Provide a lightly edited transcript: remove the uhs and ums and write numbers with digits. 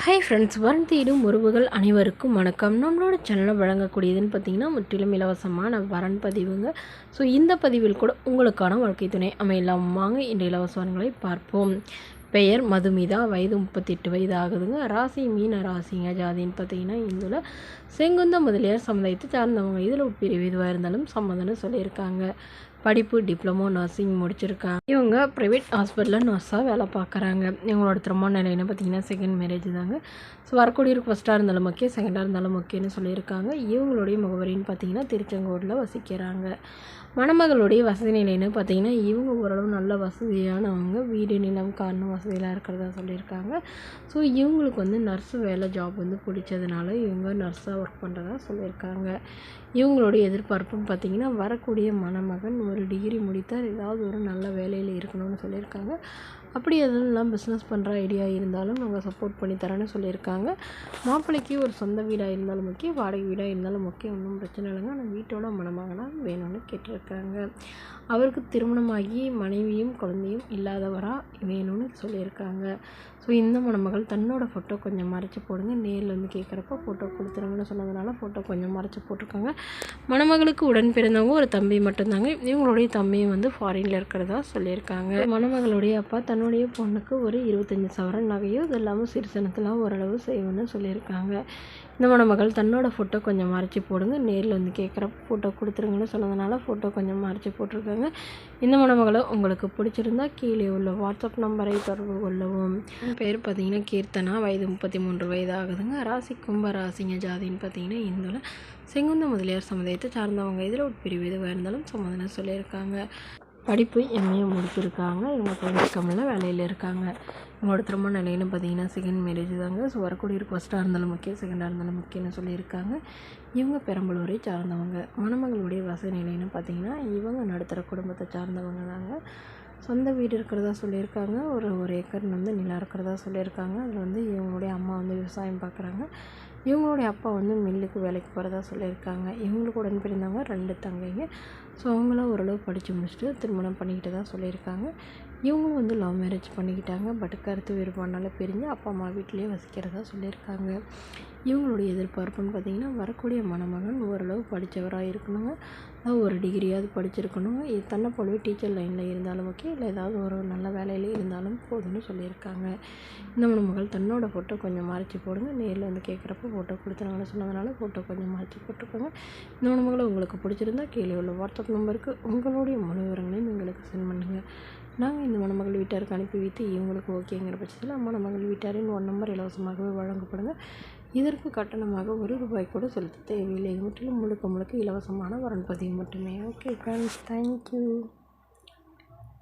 Hi friends, வரன் தேடும் உறவுகள் அனைவருக்கும் வணக்கம். நம்மளோட சேனலில் வழங்கக்கூடியதுன்னு பார்த்திங்கன்னா முற்றிலும் இலவசமான வரன் பதிவுங்க. ஸோ இந்த பதிவில் கூட உங்களுக்கான வாழ்க்கை துணை அமையலாம். வாங்க இந்த இலவச வரன்களை பார்ப்போம். பெயர் மதுமிதா, வயது 38 வயது ஆகுதுங்க. ராசி மீன ராசிங்க. ஜாதின்னு பார்த்திங்கன்னா இந்துல செங்குந்த முதலியார் சமுதாயத்தை சார்ந்தவங்க. இதில் உட்பிரிவு எதுவாக இருந்தாலும் சம்மதம்னு சொல்லியிருக்காங்க. படிப்பு டிப்ளமோ நர்சிங் முடிச்சிருக்காங்க. இவங்க ப்ரைவேட் ஹாஸ்பிட்டலில் நர்ஸாக வேலை பார்க்குறாங்க. இவங்களோட திருமண நிலைன்னு பார்த்திங்கன்னா செகண்ட் மேரேஜ் தாங்க. ஸோ வரக்கூடியவருக்கு ஃபஸ்ட்டாக இருந்தாலும் ஓகே, செகண்டாக இருந்தாலும் ஓகேன்னு சொல்லியிருக்காங்க. இவங்களுடைய முகவரின்னு பார்த்திங்கன்னா திருச்செங்கோடில் வசிக்கிறாங்க. மணமகளுடைய வசதி நிலைன்னு பார்த்திங்கன்னா இவங்க ஓரளவு நல்ல வசதியானவங்க. வீடு நிலம் காரணம் வசதியெலாம் இருக்கிறதா சொல்லியிருக்காங்க. ஸோ இவங்களுக்கு நர்ஸு வேலை ஜாப் பிடிச்சதுனால இவங்க நர்ஸாக ஒர்க் பண்ணுறதா சொல்லியிருக்காங்க. இவங்களுடைய எதிர்பார்ப்புன்னு பார்த்திங்கன்னா வரக்கூடிய மணமகன் ஒரு டிகிரி முடித்தால் ஏதாவது ஒரு நல்ல வேலையில் இருக்கணும்னு சொல்லியிருக்காங்க. அப்படி எதுலாம் பிஸ்னஸ் பண்ணுற ஐடியா இருந்தாலும் நாங்கள் சப்போர்ட் பண்ணி தரேன்னு சொல்லியிருக்காங்க. மாப்பிள்ளைக்கு ஒரு சொந்த வீடாக இருந்தாலும் ஓகே, வாடகை வீடாக இருந்தாலும் ஓகே, ஒன்றும் பிரச்சனை இல்லைங்க. ஆனால் வீட்டோட மணமகனாக வேணும்னு கேட்டிருக்காங்க. அவருக்கு திருமணமாகி மனைவியும் குழந்தையும் இல்லாதவராக வேணும்னு சொல்லியிருக்காங்க. ஸோ இந்த மணமகள் தன்னோட ஃபோட்டோ கொஞ்சம் மறைச்சி போடுங்க, நேரில் கேட்குறப்ப ஃபோட்டோ கொடுத்துருங்கன்னு சொன்னதுனால ஃபோட்டோ கொஞ்சம் மறைச்சி போட்டிருக்காங்க. மணமகளுக்கு உடன் பிறந்தவங்க ஒரு தம்பி மட்டும்தாங்க. இவங்களுடைய தம்பியும் ஃபாரினில் இருக்கிறதா சொல்லியிருக்காங்க. மணமகளுடைய அப்பா தன்னுடைய பொண்ணுக்கு ஒரு 25 சவரன் நகையோ இது இல்லாமல் சிறுசனத்தெலாம் ஓரளவு செய்வேன்னு சொல்லியிருக்காங்க. இந்த மணமகள் தன்னோட ஃபோட்டோ கொஞ்சம் மறைச்சி போடுங்க, நேரில் கேட்குறப்ப ஃபோட்டோ கொடுத்துருங்கன்னு சொன்னதுனால ஃபோட்டோ கொஞ்சம் மறைச்சி போட்டிருக்காங்க. இந்த மணமகளை உங்களுக்கு பிடிச்சிருந்தா கீழே உள்ள வாட்ஸ்அப் நம்பரை தொடர்பு கொள்ளவும். பேர் பார்த்திங்கன்னா கீர்த்தனா, வயது 33 வயது ஆகுதுங்க. ராசி கும்ப ராசிங்க. ஜாதின்னு பார்த்திங்கன்னா இந்துல செங்குந்த முதலியார் சமுதாயத்தை சார்ந்தவங்க. இதில் உட்பிரிவு எதுவாக இருந்தாலும் சம்மதம்னு சொல்லியிருக்காங்க. படிப்பு எம்ஏ முடிச்சிருக்காங்க. இவங்க பிரைவேட் கம்பெனியில் வேலையில் இருக்காங்க. இவங்களோட திருமண நிலைன்னு பார்த்திங்கன்னா செகண்ட் மேரேஜ் தாங்க. ஸோ வரக்கூடியவருக்கு ஃபஸ்ட்டாக இருந்தாலும் முக்கியம், செகண்டாக இருந்தாலும் முக்கியம்னு சொல்லியிருக்காங்க. இவங்க பெரம்பலூரை சார்ந்தவங்க. மணமகளுடைய வசதி நிலைன்னு பார்த்திங்கன்னா இவங்க நடுத்தர குடும்பத்தை சார்ந்தவங்க தாங்க. சொந்த வீடு இருக்கிறதா சொல்லியிருக்காங்க. ஒரு ஏக்கர் நிலம் இருக்கிறதா சொல்லியிருக்காங்க. அதில் இவங்களுடைய அம்மா விவசாயம் பார்க்குறாங்க. இவங்களுடைய அப்பா மில்லுக்கு வேலைக்கு போகிறதா சொல்லியிருக்காங்க. இவங்களுக்கு உடன் பிறந்தவங்க 2 தங்கைங்க. ஸோ அவங்களாம் ஓரளவு படித்து முடிச்சுட்டு திருமணம் பண்ணிக்கிட்டு தான் சொல்லியிருக்காங்க. இவங்களும் லவ் மேரேஜ் பண்ணிக்கிட்டாங்க. பட் கருத்து வேறுபாடுனால பிரிஞ்சு அப்பா அம்மா வீட்டிலேயே வசிக்கிறதா சொல்லியிருக்காங்க. இவங்களுடைய எதிர்பார்ப்புன்னு பார்த்திங்கன்னா வரக்கூடிய மணமகன் ஓரளவு படித்தவராக இருக்கணுங்க. அதாவது ஒரு டிகிரியாவது படிச்சிருக்கணுங்க. இது தன்னை போலவே டீச்சர் லைனில் இருந்தாலும் ஓகே, இல்லை ஏதாவது ஒரு நல்ல வேலையிலே இருந்தாலும் போதும்னு சொல்லியிருக்காங்க. இந்த மணமகள் தன்னோட ஃபோட்டோ கொஞ்சம் மறைச்சி போடுங்க, நேரில் கேட்குறப்ப ஃபோட்டோ கொடுத்துருங்கன்னு சொன்னதுனால ஃபோட்டோ கொஞ்சம் மறைச்சி போட்டிருக்காங்க. இந்த மணமகளை உங்களுக்கு பிடிச்சிருந்தா கீழே உள்ள வாட்ஸ்அப் நம்பருக்கு உங்களுடைய முழு விவரங்களையும் எங்களுக்கு சென்ட் பண்ணுங்கள். நாங்கள் இந்த மணமகள் வீட்டாருக்கு அனுப்பி வைத்து இவங்களுக்கு ஓகேங்கிற பட்சத்தில் மணமகள் வீட்டாரின் 1 நம்பர் இலவசமாகவே வழங்கப்படுங்க. இதற்கு கட்டணமாக ₹1 கூட செலுத்த தேவையில்லை. முற்றிலும் முழுக்க இலவசமான வரன் பதிவு மட்டுமே. Okay friends, thank you.